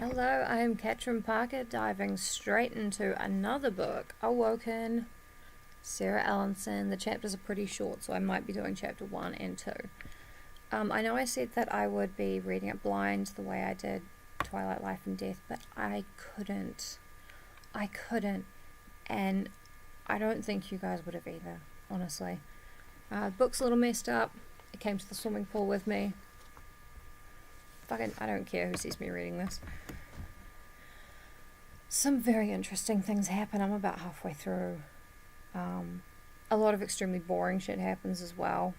Hello, I am Katrin Parker, diving straight into another book, Awoken, Sarah Allenson. The chapters are pretty short, so I might be doing chapter 1 and 2. I know I said that I would be reading it blind the way I did Twilight, Life and Death, but I couldn't. And I don't think you guys would have either, honestly. The book's a little messed up. It came to the swimming pool with me. I don't care who sees me reading this. Some very interesting things happen. I'm about halfway through. A lot of extremely boring shit happens as well.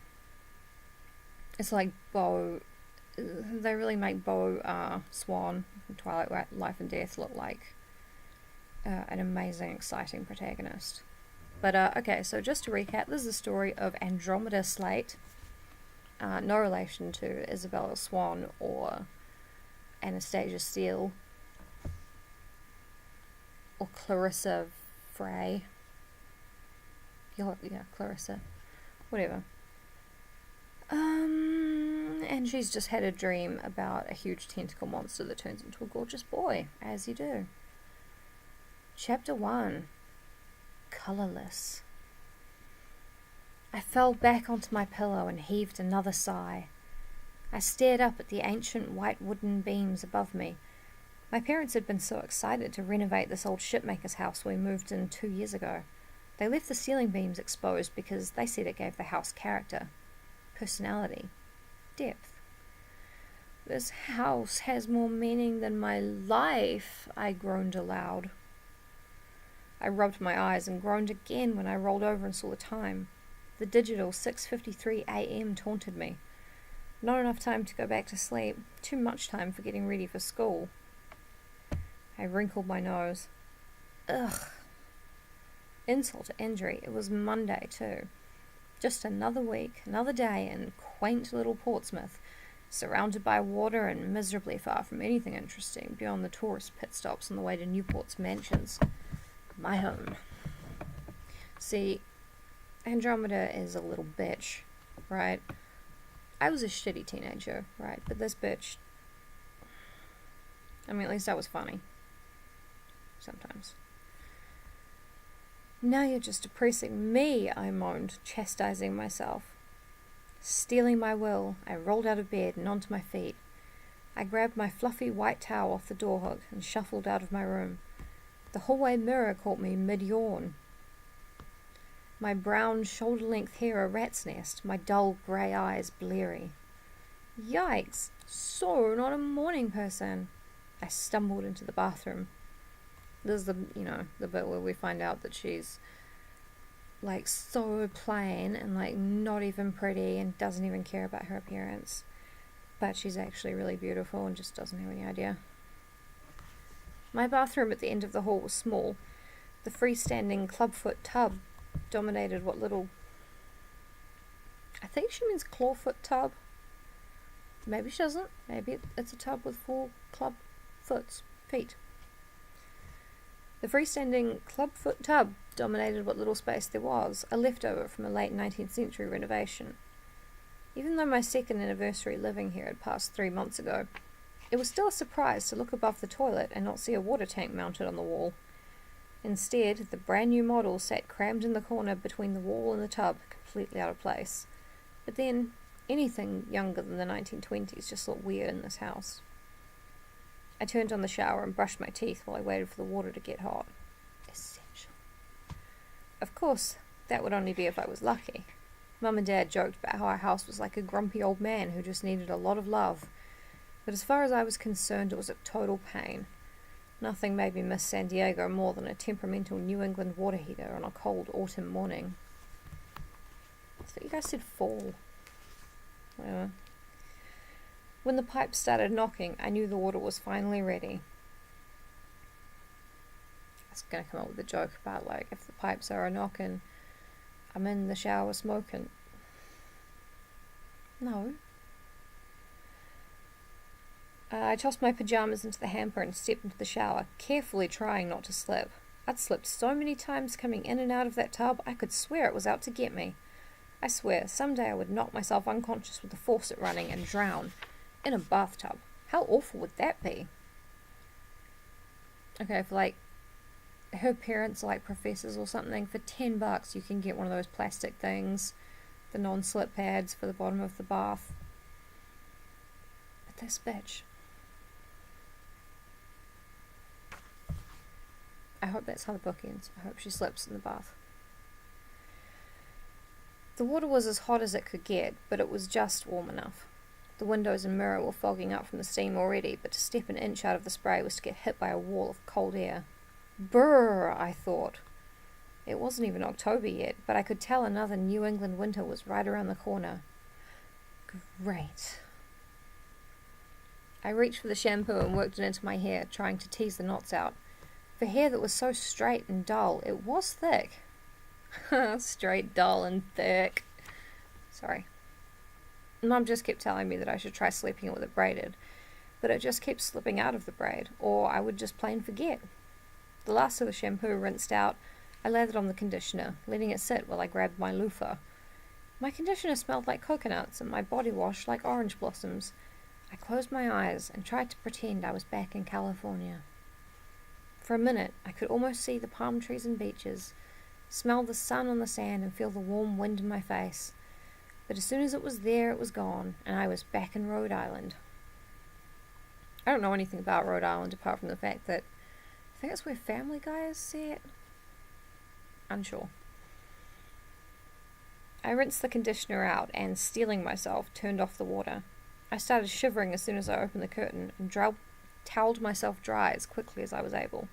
It's like they really make Beau Swan from Twilight, Life and Death look like an amazing, exciting protagonist. But okay, so just to recap, this is the story of Andromeda Slate. No relation to Isabella Swan or Anastasia Steele or Clarissa Frey. Yeah, Clarissa. Whatever. And she's just had a dream about a huge tentacle monster that turns into a gorgeous boy, as you do. Chapter 1. Colourless. I fell back onto my pillow and heaved another sigh. I stared up at the ancient white wooden beams above me. My parents had been so excited to renovate this old shipmaker's house we moved in 2 years ago. They left the ceiling beams exposed because they said it gave the house character, personality, depth. This house has more meaning than my life, I groaned aloud. I rubbed my eyes and groaned again when I rolled over and saw the time. The digital 6:53 a.m. taunted me. Not enough time to go back to sleep. Too much time for getting ready for school. I wrinkled my nose. Ugh. Insult to injury. It was Monday, too. Just another week, another day in quaint little Portsmouth, surrounded by water and miserably far from anything interesting beyond the tourist pit stops on the way to Newport's mansions. My home. See, Andromeda is a little bitch, right? I was a shitty teenager, right? But this bitch... I mean, at least I was funny. Sometimes. Now you're just depressing me, I moaned, chastising myself. Stealing my will, I rolled out of bed and onto my feet. I grabbed my fluffy white towel off the door hook and shuffled out of my room. The hallway mirror caught me mid-yawn. My brown, shoulder-length hair a rat's nest, my dull grey eyes bleary. Yikes! So not a morning person. I stumbled into the bathroom. This is the bit where we find out that she's like so plain and like not even pretty and doesn't even care about her appearance. But she's actually really beautiful and just doesn't have any idea. My bathroom at the end of the hall was small. The freestanding clubfoot tub dominated what little... I think she means clawfoot tub. Maybe she doesn't. Maybe it's a tub with 4 club feet. The freestanding clubfoot tub dominated what little space there was, a leftover from a late 19th century renovation. Even though my second anniversary living here had passed 3 months ago, it was still a surprise to look above the toilet and not see a water tank mounted on the wall. Instead, the brand new model sat crammed in the corner between the wall and the tub, completely out of place. But then, anything younger than the 1920s just looked weird in this house. I turned on the shower and brushed my teeth while I waited for the water to get hot. Essential. Of course, that would only be if I was lucky. Mum and Dad joked about how our house was like a grumpy old man who just needed a lot of love. But as far as I was concerned, it was a total pain. Nothing made me miss San Diego more than a temperamental New England water heater on a cold autumn morning. I thought you guys said fall. Whatever. When the pipes started knocking, I knew the water was finally ready. I was going to come up with a joke about, like, if the pipes are a-knocking, I'm in the shower smoking. No. I tossed my pajamas into the hamper and stepped into the shower, carefully trying not to slip. I'd slipped so many times coming in and out of that tub, I could swear it was out to get me. I swear, someday I would knock myself unconscious with the faucet running and drown. In a bathtub. How awful would that be? Okay, for like, her parents are like professors or something. For $10 you can get one of those plastic things, the non-slip pads for the bottom of the bath. But this bitch, I hope that's how the book ends. I hope she slips in the bath. The water was as hot as it could get, but it was just warm enough. The windows and mirror were fogging up from the steam already, but to step an inch out of the spray was to get hit by a wall of cold air. Brrr, I thought. It wasn't even October yet, but I could tell another New England winter was right around the corner. Great. I reached for the shampoo and worked it into my hair, trying to tease the knots out. For hair that was so straight and dull, it was thick. Straight, dull, and thick. Sorry. Mum just kept telling me that I should try sleeping it with it braided, but it just kept slipping out of the braid, or I would just plain forget. The last of the shampoo rinsed out, I lathered on the conditioner, letting it sit while I grabbed my loofah. My conditioner smelled like coconuts, and my body wash like orange blossoms. I closed my eyes and tried to pretend I was back in California. For a minute, I could almost see the palm trees and beaches, smell the sun on the sand, and feel the warm wind in my face. But as soon as it was there, it was gone, and I was back in Rhode Island. I don't know anything about Rhode Island apart from the fact that I think it's where Family Guy is set. Unsure. I rinsed the conditioner out and, steeling myself, turned off the water. I started shivering as soon as I opened the curtain and toweled myself dry as quickly as I was able.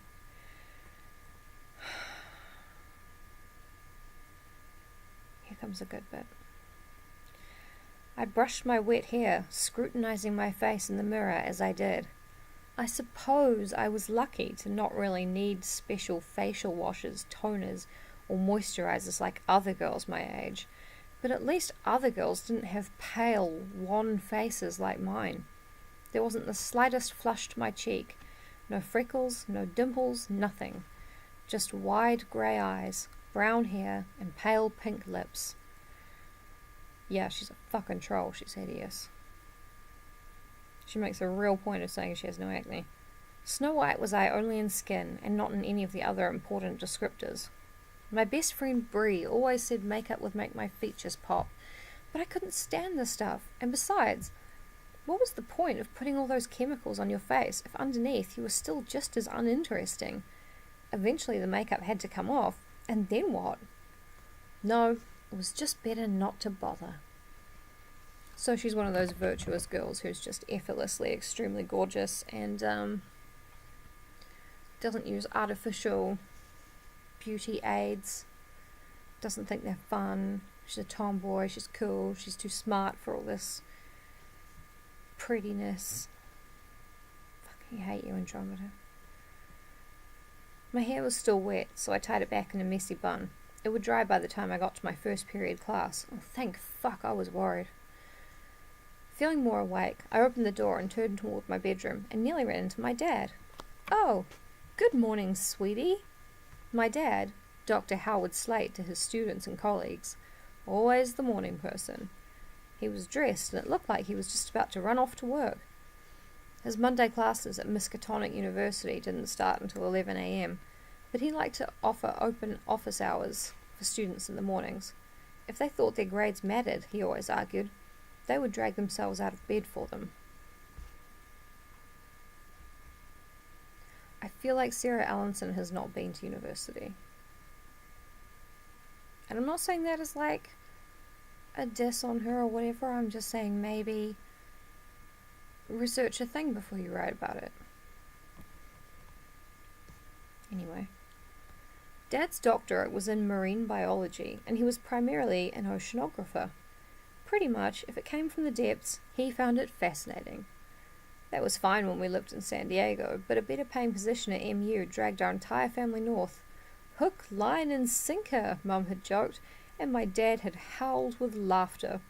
Here comes a good bit. I brushed my wet hair, scrutinizing my face in the mirror as I did. I suppose I was lucky to not really need special facial washes, toners, or moisturizers like other girls my age, but at least other girls didn't have pale, wan faces like mine. There wasn't the slightest flush to my cheek, no freckles, no dimples, nothing. Just wide grey eyes, brown hair, and pale pink lips. Yeah, she's a fucking troll, she's hideous. She makes a real point of saying she has no acne. Snow White was I only in skin, and not in any of the other important descriptors. My best friend Brie always said makeup would make my features pop, but I couldn't stand the stuff, and besides, what was the point of putting all those chemicals on your face if underneath you were still just as uninteresting? Eventually the makeup had to come off, and then what? No, it was just better not to bother. So she's one of those virtuous girls who's just effortlessly extremely gorgeous and doesn't use artificial beauty aids, doesn't think they're fun. She's a tomboy, she's cool, she's too smart for all this prettiness. Fucking hate you, Andromeda. My hair was still wet, so I tied it back in a messy bun. It would dry by the time I got to my first period class. Oh, thank fuck, I was worried. Feeling more awake, I opened the door and turned toward my bedroom and nearly ran into my dad. Oh, good morning, sweetie. My dad, Dr. Howard Slate to his students and colleagues, always the morning person. He was dressed and it looked like he was just about to run off to work. His Monday classes at Miskatonic University didn't start until 11 a.m, but he liked to offer open office hours for students in the mornings. If they thought their grades mattered, he always argued, they would drag themselves out of bed for them. I feel like Sarah Allenson has not been to university. And I'm not saying that as like a diss on her or whatever, I'm just saying maybe research a thing before you write about it. Anyway. Dad's doctorate was in marine biology, and he was primarily an oceanographer. Pretty much, if it came from the depths, he found it fascinating. That was fine when we lived in San Diego, but a better paying position at MU dragged our entire family north. Hook, line, and sinker, Mum had joked, and my dad had howled with laughter.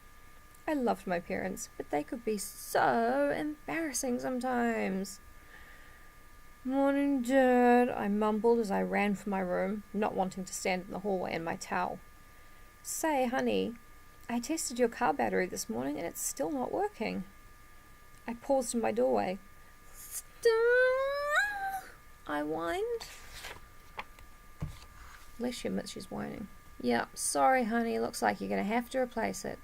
I loved my parents, but they could be so embarrassing sometimes. Morning, Dad, I mumbled as I ran for my room, not wanting to stand in the hallway in my towel. Say, honey, I tested your car battery this morning and it's still not working. I paused in my doorway. Stop! I whined. Unless she admits she's whining. Yeah, sorry honey, looks like you're gonna have to replace it.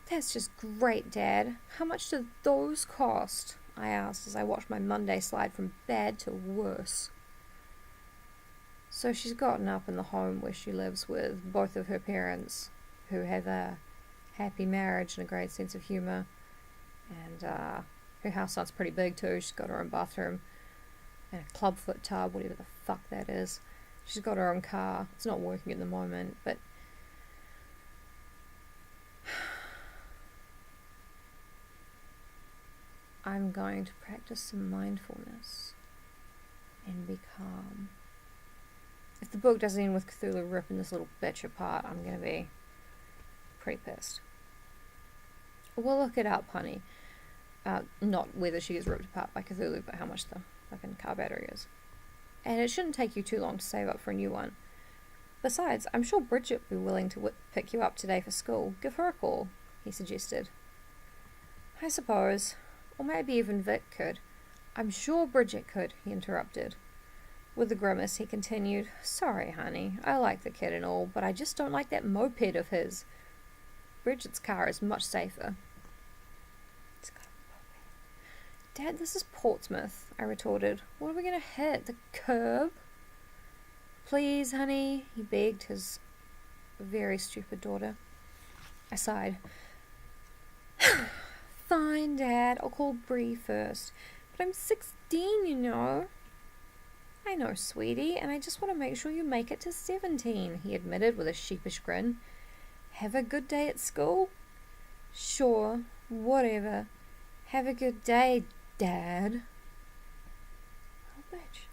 That's just great, Dad. How much do those cost? I asked as I watched my Monday slide from bad to worse. So she's gotten up in the home where she lives with both of her parents, who have a happy marriage and a great sense of humour. And her house sounds pretty big too. She's got her own bathroom and a clubfoot tub, whatever the fuck that is. She's got her own car. It's not working at the moment, but I'm going to practice some mindfulness and be calm. If the book doesn't end with Cthulhu ripping this little bitch apart, I'm going to be pretty pissed. We'll look it up, honey. Not whether she gets ripped apart by Cthulhu, but how much the fucking car battery is. And it shouldn't take you too long to save up for a new one. Besides, I'm sure Bridget will be willing to pick you up today for school. Give her a call, he suggested. I suppose. Or maybe even Vic could. I'm sure Bridget could, he interrupted. With a grimace, he continued, Sorry, honey, I like the kid and all, but I just don't like that moped of his. Bridget's car is much safer. It's got a moped. Dad, this is Portsmouth, I retorted. What are we going to hit? The curb? Please, honey, he begged his very stupid daughter. I sighed. Fine, Dad, I'll call Bree first. But I'm 16, you know. I know, sweetie, and I just want to make sure you make it to 17, he admitted with a sheepish grin. Have a good day at school? Sure, whatever. Have a good day, Dad. Oh, bitch.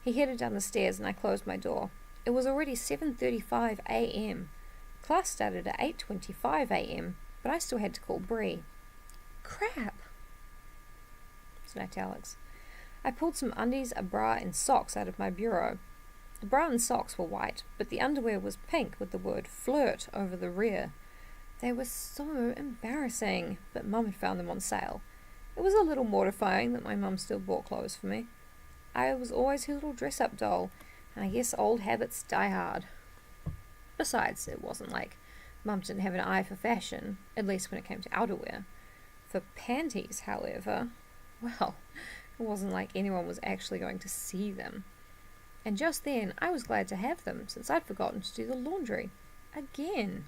He headed down the stairs and I closed my door. It was already 7:35 a.m. Class started at 8:25 a.m., but I still had to call Bree. Crap. It's in italics. I pulled some undies, a bra, and socks out of my bureau. The bra and socks were white, but the underwear was pink with the word flirt over the rear. They were so embarrassing, but Mum had found them on sale. It was a little mortifying that my mum still bought clothes for me. I was always her little dress-up doll, and I guess old habits die hard. Besides, it wasn't like Mum didn't have an eye for fashion, at least when it came to outerwear. For panties, however, well, it wasn't like anyone was actually going to see them. And just then, I was glad to have them, since I'd forgotten to do the laundry. Again.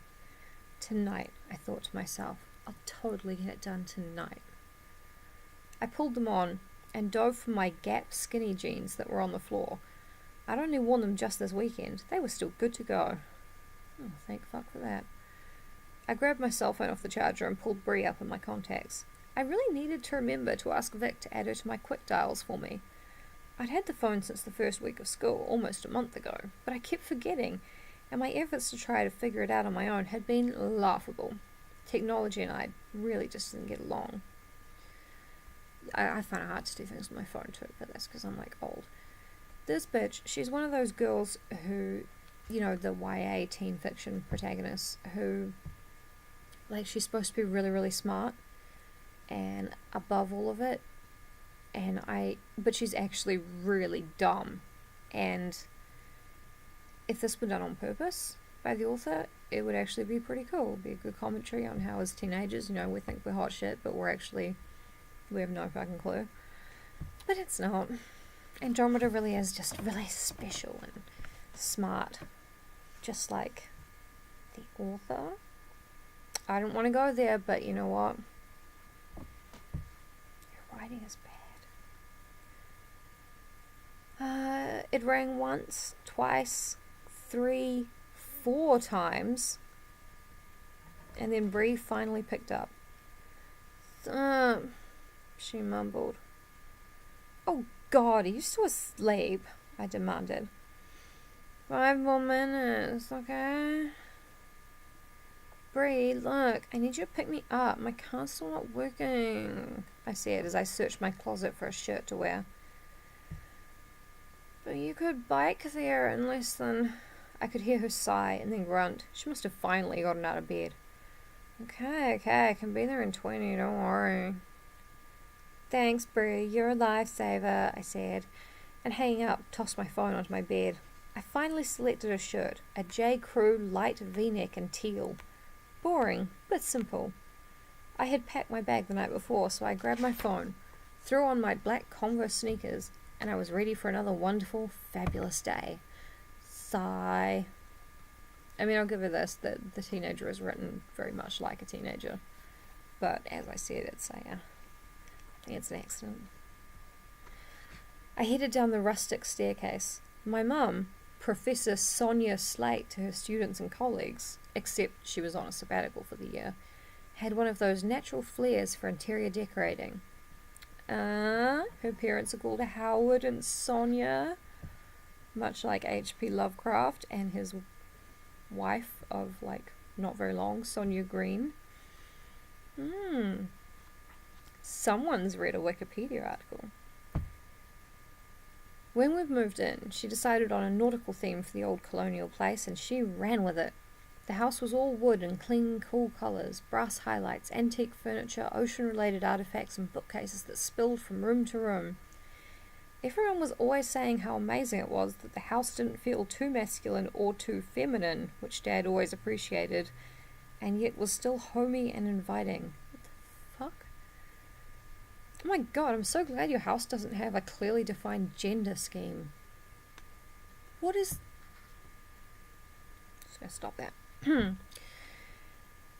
Tonight, I thought to myself, I'll totally get it done tonight. I pulled them on, and dove for my Gap skinny jeans that were on the floor. I'd only worn them just this weekend. They were still good to go. Oh, thank fuck for that. I grabbed my cell phone off the charger and pulled Bree up in my contacts. I really needed to remember to ask Vic to add her to my quick dials for me. I'd had the phone since the first week of school, almost a month ago, but I kept forgetting, and my efforts to try to figure it out on my own had been laughable. Technology and I really just didn't get along. I find it hard to do things with my phone too, but that's because I'm like old. This bitch, she's one of those girls who, you know, the YA teen fiction protagonist who, like, she's supposed to be really, really smart and above all of it, but she's actually really dumb. And if this were done on purpose by the author, it would actually be pretty cool. It'd be a good commentary on how as teenagers, you know, we think we're hot shit, but we have no fucking clue. But it's not. Andromeda really is just really special and smart, just like the author. I don't want to go there, but you know what? Your writing is bad. It rang once, twice, 3, 4 times, and then Bree finally picked up. She mumbled. Oh God, are you still asleep? I demanded. 5 more minutes, okay? Bree, look, I need you to pick me up. My car's still not working, I said as I searched my closet for a shirt to wear. But you could bike there in less than... I could hear her sigh and then grunt. She must have finally gotten out of bed. Okay, I can be there in 20, don't worry. Thanks, Bree, you're a lifesaver, I said, and hanging up, tossed my phone onto my bed. I finally selected a shirt, a J. Crew light V-neck in teal. Boring, but simple. I had packed my bag the night before, so I grabbed my phone, threw on my black Converse sneakers, and I was ready for another wonderful, fabulous day. Sigh. I mean, I'll give her this, that the teenager is written very much like a teenager. But, as I said, I think it's an accident. I headed down the rustic staircase. My mum, Professor Sonia Slate to her students and colleagues, except she was on a sabbatical for the year, had one of those natural flares for interior decorating. Her parents are called Howard and Sonia, much like H.P. Lovecraft and his wife of, not very long, Sonia Green. Someone's read a Wikipedia article. When we moved in, she decided on a nautical theme for the old colonial place, and she ran with it. The house was all wood and clean, cool colours, brass highlights, antique furniture, ocean-related artefacts, and bookcases that spilled from room to room. Everyone was always saying how amazing it was that the house didn't feel too masculine or too feminine, which Dad always appreciated, and yet was still homey and inviting. What the fuck? Oh my god, I'm so glad your house doesn't have a clearly defined gender scheme. What is... Just gonna stop that.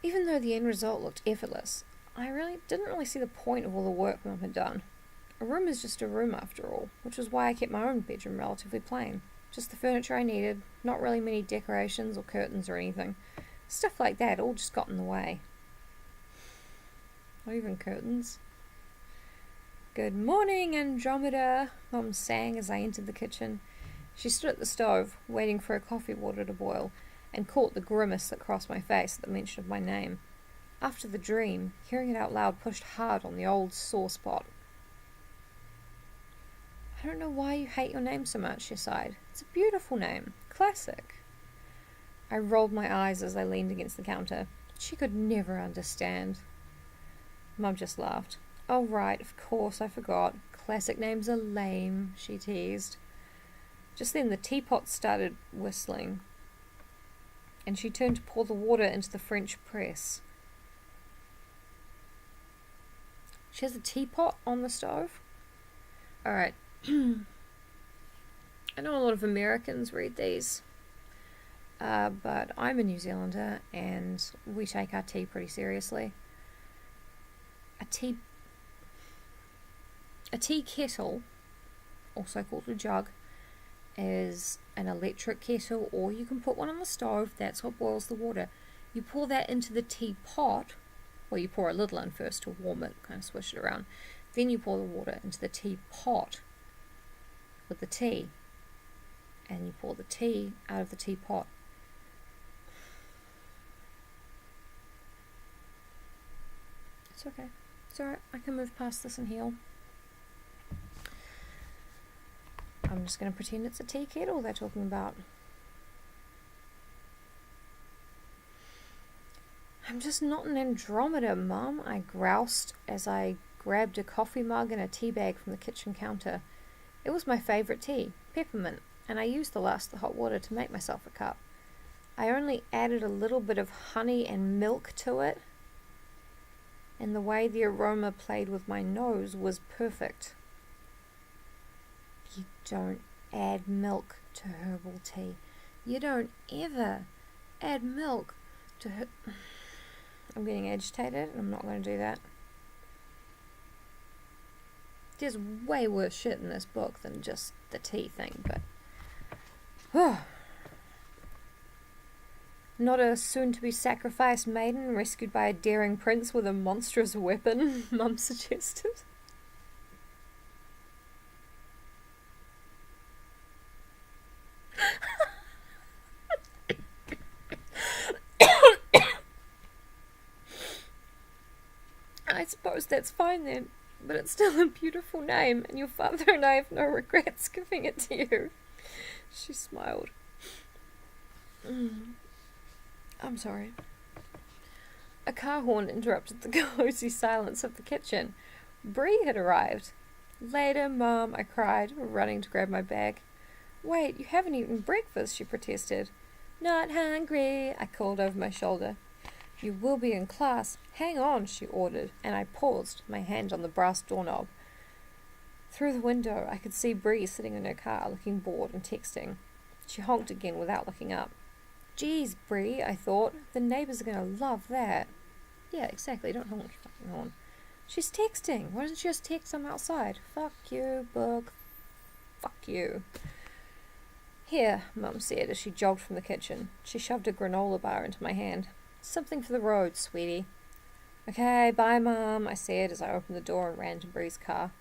Even though the end result looked effortless, I didn't really see the point of all the work Mum had done. A room is just a room after all, which was why I kept my own bedroom relatively plain. Just the furniture I needed, not really many decorations or curtains or anything. Stuff like that all just got in the way. Not even curtains. Good morning, Andromeda, Mum sang as I entered the kitchen. She stood at the stove, waiting for her coffee water to boil, and caught the grimace that crossed my face at the mention of my name. After the dream, hearing it out loud pushed hard on the old sore spot. I don't know why you hate your name so much, she sighed. It's a beautiful name. Classic. I rolled my eyes as I leaned against the counter. She could never understand. Mum just laughed. Oh, right, of course, I forgot. Classic names are lame, she teased. Just then the teapot started whistling, and she turned to pour the water into the French press. She has a teapot on the stove? Alright. I know a lot of Americans read these, but I'm a New Zealander and we take our tea pretty seriously. A tea kettle, also called a jug, is an electric kettle, or you can put one on the stove. That's what boils the water. You pour that into the teapot. Well, you pour a little in first to warm it, kind of swish it around. Then you pour the water into the teapot with the tea, and you pour the tea out of the teapot. It's okay. It's alright. I can move past this and heal. I'm just going to pretend it's a tea kettle they're talking about. I'm just not an Andromeda, Mum, I groused as I grabbed a coffee mug and a tea bag from the kitchen counter. It was my favourite tea, peppermint, and I used the last of the hot water to make myself a cup. I only added a little bit of honey and milk to it, and the way the aroma played with my nose was perfect. You don't add milk to herbal tea. You don't ever add milk to I'm getting agitated, and I'm not going to do that. There's way worse shit in this book than just the tea thing, but... Not a soon-to-be-sacrificed maiden rescued by a daring prince with a monstrous weapon, Mum suggested. I suppose that's fine then, but it's still a beautiful name, and your father and I have no regrets giving it to you. She smiled. I'm sorry. A car horn interrupted the cozy silence of the kitchen. Bree had arrived. Later, Mum, I cried, running to grab my bag. Wait, you haven't eaten breakfast, she protested. Not hungry, I called over my shoulder. You will be in class. Hang on, she ordered, and I paused, my hand on the brass doorknob. Through the window, I could see Bree sitting in her car, looking bored and texting. She honked again without looking up. Geez, Bree, I thought, the neighbours are going to love that. Yeah, exactly, don't honk your fucking horn. She's texting. Why doesn't she just text I'm outside? Fuck you, book. Fuck you. Here, Mum said as she jogged from the kitchen. She shoved a granola bar into my hand. Something for the road, sweetie. Okay, bye, Mum, I said as I opened the door and ran to Bree's car.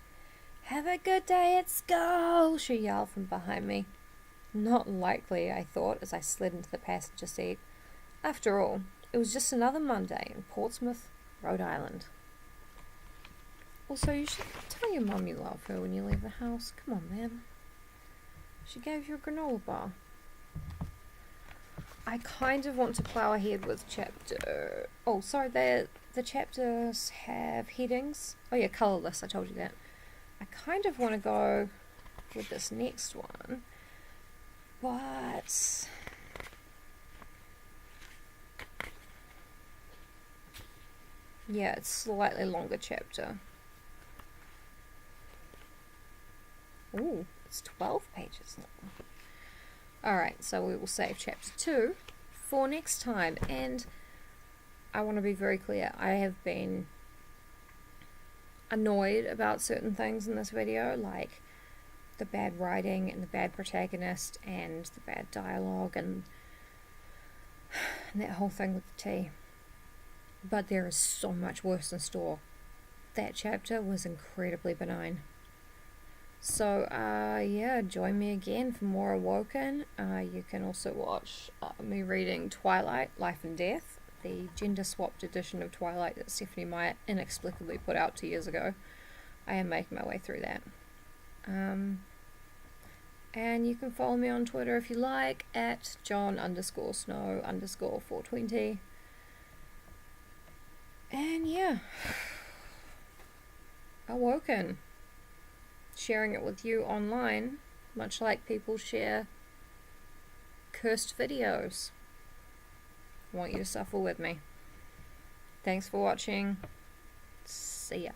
Have a good day at school, she yelled from behind me. Not likely, I thought as I slid into the passenger seat. After all, it was just another Monday in Portsmouth, Rhode Island. Also, you should tell your mum you love her when you leave the house. Come on, man. She gave you a granola bar. I kind of want to plough ahead with chapter... Oh, sorry, the chapters have headings. Oh yeah, colourless, I told you that. I kind of want to go with this next one. But... yeah, it's a slightly longer chapter. Ooh, it's 12 pages long. Alright, so we will save chapter 2 for next time. And I want to be very clear, I have been annoyed about certain things in this video, like the bad writing and the bad protagonist and the bad dialogue and that whole thing with the tea. But there is so much worse in store. That chapter was incredibly benign. So, yeah, join me again for more Awoken. You can also watch me reading Twilight, Life and Death, the gender-swapped edition of Twilight that Stephanie Meyer inexplicably put out 2 years ago. I am making my way through that. And you can follow me on Twitter if you like, at John_Snow_420. And yeah, Awoken. Sharing it with you online, much like people share cursed videos. I want you to suffer with me. Thanks for watching. See ya.